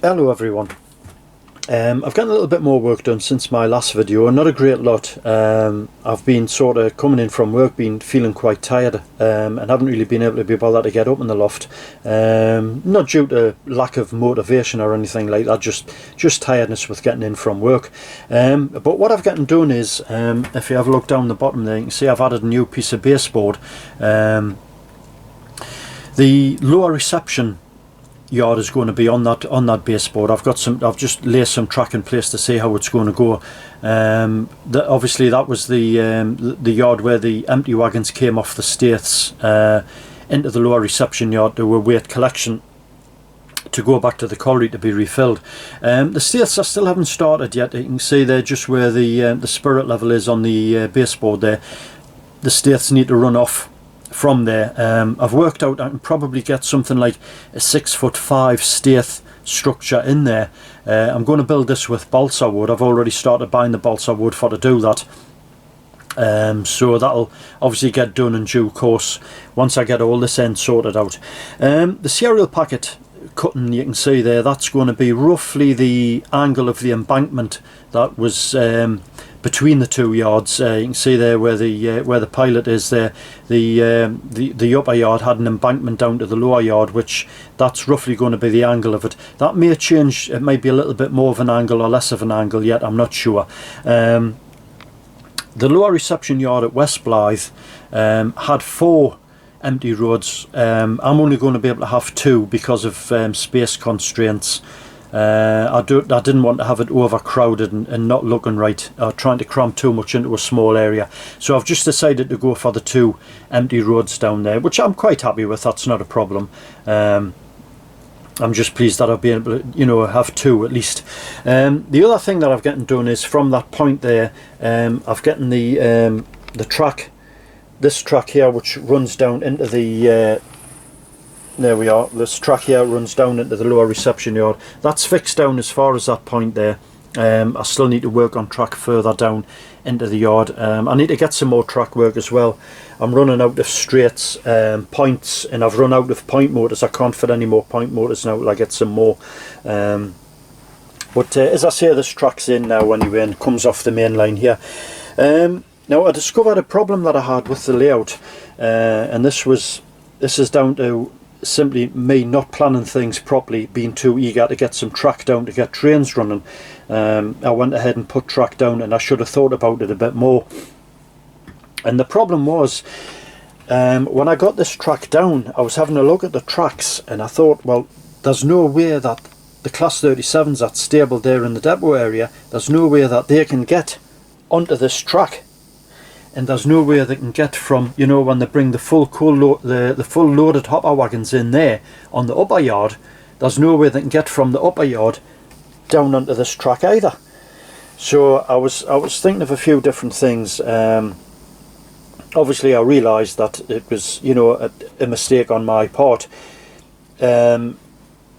Hello everyone. I've gotten a little bit more work done since my last video, not a great lot. I've been sort of coming in from work, been feeling quite tired, and haven't really been able to be bothered to get up in the loft. Not due to lack of motivation or anything like that, just tiredness with getting in from work. But what I've gotten done is, if you have a look down the bottom there, you can see I've added a new piece of baseboard. The lower reception yard is going to be on that baseboard. I've just laid some track in place to see how it's going to go. Obviously that was the yard where the empty wagons came off the Staiths into the lower reception yard to await collection to go back to the colliery to be refilled. The Staiths I still haven't started yet. You can see there just where the spirit level is on the baseboard there. The Staiths need to run off from there. I've worked out I can probably get something like a 6'5" Staith structure in there. I'm going to build this with balsa wood. I've already started buying the balsa wood for to do that. So that'll obviously get done in due course once I get all this end sorted out. The serial packet cutting you can see there, that's going to be roughly the angle of the embankment that was between the two yards. You can see there where the pilot is there. The upper yard had an embankment down to the lower yard, which that's roughly going to be the angle of it. That may change. It might be a little bit more of an angle or less of an angle yet. I'm not sure. The lower reception yard at West Blyth had 4 empty roads. I'm only going to be able to have 2 because of space constraints. I didn't want to have it overcrowded and not looking right, trying to cram too much into a small area. So I've just decided to go for the 2 empty roads down there, which I'm quite happy with. That's not a problem. I'm just pleased that I'll be able to, have 2 at least. The other thing that I've gotten done is from that point there, I've gotten the track, this track here, which runs down into the there we are. This track here runs down into the lower reception yard. That's fixed down as far as that point there. I still need to work on track further down into the yard. I need to get some more track work as well. I'm running out of straights, points, and I've run out of point motors. I can't fit any more point motors now till I get some more. But as I say, this track's in now anyway and comes off the main line here. Now I discovered a problem that I had with the layout, and this is down to simply me not planning things properly, being too eager to get some track down to get trains running. I went ahead and put track down, and I should have thought about it a bit more. And the problem was, when I got this track down, I was having a look at the tracks and I thought, well, there's no way that the class 37s that's stable there in the depot area, there's no way that they can get onto this track. And there's no way they can get from, when they bring the full full loaded hopper wagons in there on the upper yard, there's no way they can get from the upper yard down onto this track either. So I was thinking of a few different things. Obviously I realised that it was, a mistake on my part.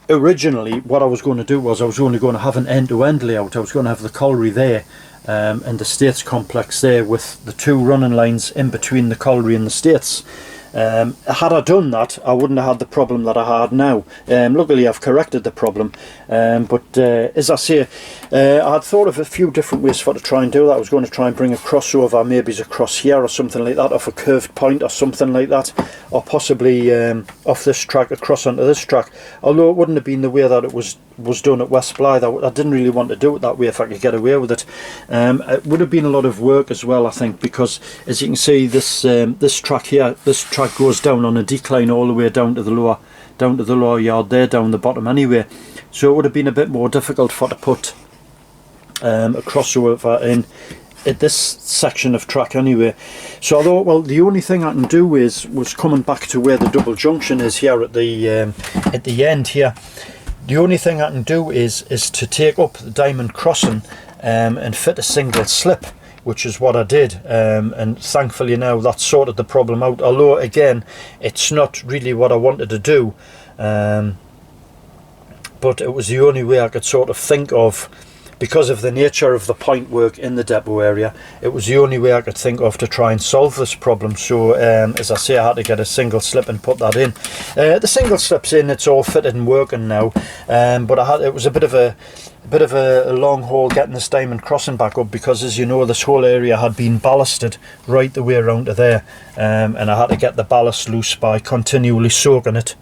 Originally what I was going to do was I was only going to have an end-to-end layout. I was going to have the colliery there, and the Staiths complex there with the 2 running lines in between the colliery and the Staiths. Had I done that, I wouldn't have had the problem that I had now. Luckily I've corrected the problem, but as I say, I had thought of a few different ways to try and do that. I was going to try and bring a crossover, maybe across here or something like that, off a curved point or something like that, or possibly off this track across onto this track, although it wouldn't have been the way that it was done at West Blyth. I didn't really want to do it that way if I could get away with it. It would have been a lot of work as well, I think, because as you can see, this track here, this track goes down on a decline all the way down to the lower yard there, down the bottom anyway. So it would have been a bit more difficult to put a crossover in at this section of track anyway. So I thought, well, the only thing I can do was coming back to where the double junction is here at the end here. The only thing I can do is to take up the diamond crossing and fit a single slip, which is what I did, and thankfully now that's sorted the problem out, although again it's not really what I wanted to do, but it was the only way I could sort of think of because of the nature of the point work in the depot area, it was the only way I could think of to try and solve this problem. So as I say, I had to get a single slip and put that in. The single slip's in, it's all fitted and working now, but it was a bit of a long haul getting this diamond crossing back up, because as you know, this whole area had been ballasted right the way around to there, and I had to get the ballast loose by continually soaking it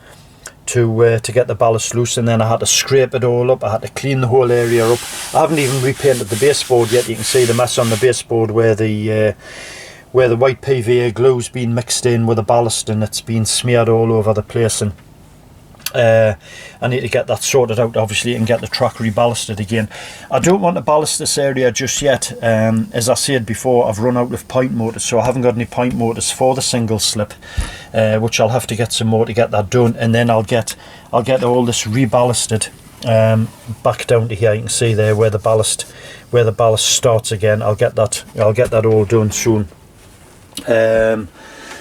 to get the ballast loose, and then I had to scrape it all up. I had to clean the whole area up. I haven't even repainted the baseboard yet. You can see the mess on the baseboard where the white PVA glue's been mixed in with the ballast and it's been smeared all over the place, and I need to get that sorted out, obviously, and get the track reballasted again. I don't want to ballast this area just yet. As I said before, I've run out of point motors, so I haven't got any point motors for the single slip, which I'll have to get some more to get that done, and then I'll get all this reballasted back down to here. You can see there where the ballast starts again. I'll get that all done soon.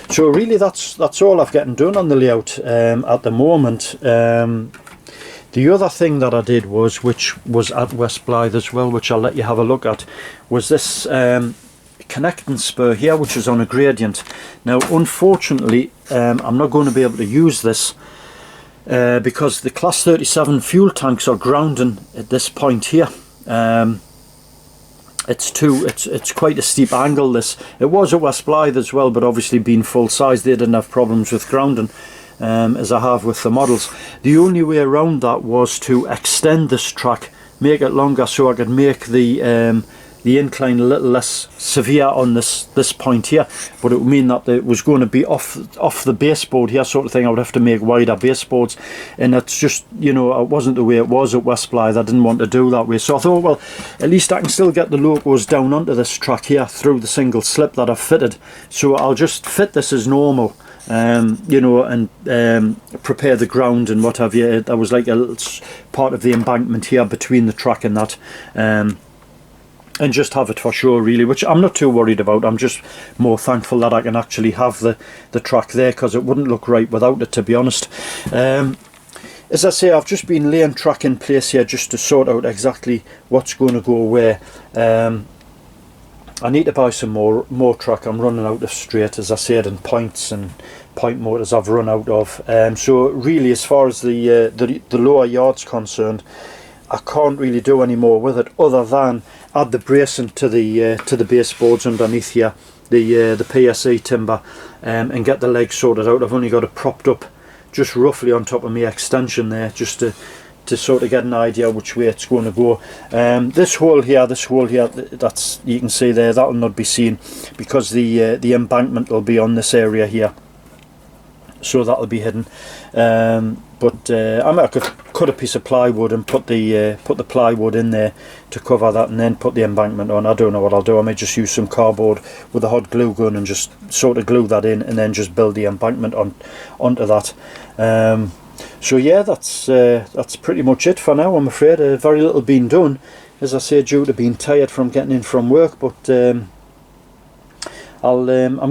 So really that's all I've gotten done on the layout at the moment. The other thing that I did which was at West Blyth as well, which I'll let you have a look at, was this connecting spur here, which is on a gradient. Now unfortunately I'm not going to be able to use this because the class 37 fuel tanks are grounding at this point here. It's quite a steep angle, this. It was at West Blyth as well, but obviously being full size they didn't have problems with grounding as I have with the models. The only way around that was to extend this track, make it longer, so I could make the incline a little less severe on this point here, but it would mean that it was going to be off the baseboard here, sort of thing. I would have to make wider baseboards, and that's just, you know, it wasn't the way it was at West Blyth. I didn't want to do that way, so I thought, well, at least I can still get the locos down onto this track here through the single slip that I've fitted, so I'll just fit this as normal, you know, and prepare the ground and what have you. That was like a little part of the embankment here between the track and that, and just have it for sure, really, which I'm not too worried about. I'm just more thankful that I can actually have the track there, because it wouldn't look right without it, to be honest. As I say, I've just been laying track in place here just to sort out exactly what's going to go where. I need to buy some more track. I'm running out of straight, as I said, and points and point motors I've run out of. So really, as far as the lower yard's concerned, I can't really do any more with it other than add the bracing to the baseboards underneath here, the PSE timber, and get the legs sorted out. I've only got it propped up just roughly on top of my extension there, just to sort of get an idea which way it's going to go. This hole here, that's, you can see there, that will not be seen because the embankment will be on this area here, so that'll be hidden. But I could cut a piece of plywood and put the plywood in there to cover that, and then put the embankment on. I don't know what I'll do. I may just use some cardboard with a hot glue gun and just sort of glue that in, and then just build the embankment onto that. So yeah, that's pretty much it for now, I'm afraid. Very little been done, as I say, due to being tired from getting in from work, but I'm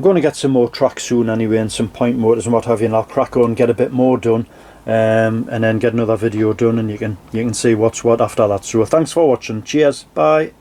going to get some more track soon anyway, and some point motors and what have you, and I'll crack on, get a bit more done, and then get another video done, and you can see what's what after that. So thanks for watching. Cheers, bye.